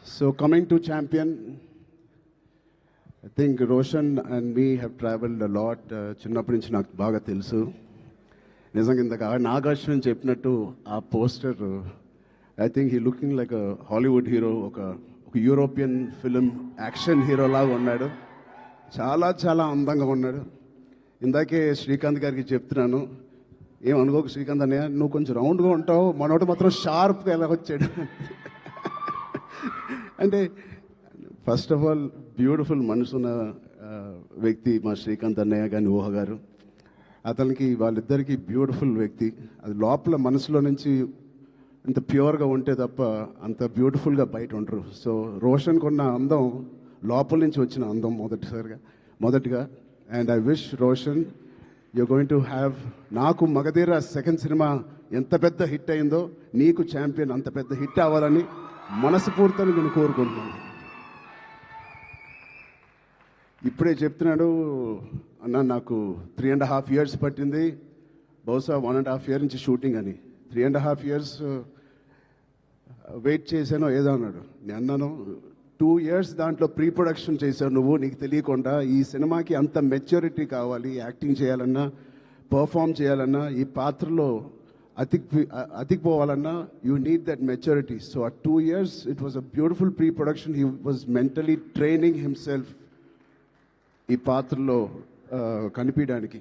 So coming to champion, I think Roshan and me have traveled a lot. చిన్నప్పటి నుంచి నాకు బాగా తెలుసు. నిజంగా ఇందాక నాగార్జున చెప్పినట్టు ఆ poster I think he looking like Hollywood hero, ఒక యూరోపియన్ ఫిలిం యాక్షన్ హీరో లాగా ఉన్నాడు. చాలా చాలా అందంగా ఉన్నాడు. ఇందాకే శ్రీకాంత్ గారికి చెప్తున్నాను, ఏమనుకోకు శ్రీకాంత్ అన్నయ్య, నువ్వు కొంచెం రౌండ్గా ఉంటావు, మనోడు మాత్రం షార్ప్గా ఎలా వచ్చాడు అంటే ఫస్ట్ ఆఫ్ ఆల్ బ్యూటిఫుల్ మనసున్న వ్యక్తి మా శ్రీకాంత్ అన్నయ్య కానీ ఊహ గారు. అతనికి వాళ్ళిద్దరికీ బ్యూటిఫుల్ వ్యక్తి, అది లోపల మనసులో నుంచి ఇంత ప్యూర్గా ఉంటే తప్ప అంత బ్యూటిఫుల్గా బయట ఉండరు. సో రోషన్కి ఉన్న అందం లోపల నుంచి వచ్చిన అందం మొదటిగా. And I wish Roshan you going to have, నాకు మగధీర సెకండ్ సినిమా ఎంత పెద్ద హిట్ అయిందో నీకు ఛాంపియన్ అంత పెద్ద హిట్ అవ్వాలని మనస్ఫూర్తిని నేను కోరుకుంటున్నాను. ఇప్పుడే చెప్తున్నాడు అన్న, నాకు 3.5 years పట్టింది, బహుశా 1.5 year నుంచి షూటింగ్ అని. 3.5 years వెయిట్ చేశానో ఏదో అన్నాడు. నేను అన్నాను 2 years దాంట్లో ప్రీ ప్రొడక్షన్ చేశావు నువ్వు, నీకు తెలియకుండా. ఈ సినిమాకి అంత మెచ్యూరిటీ కావాలి, యాక్టింగ్ చేయాలన్నా, పర్ఫామ్ చేయాలన్నా, ఈ పాత్రలో అతికిపోవాలన్నా you need that maturity. So ఆ 2 years it was a beautiful pre production. He was mentally training himself ఈ పాత్రలో కనిపించడానికి.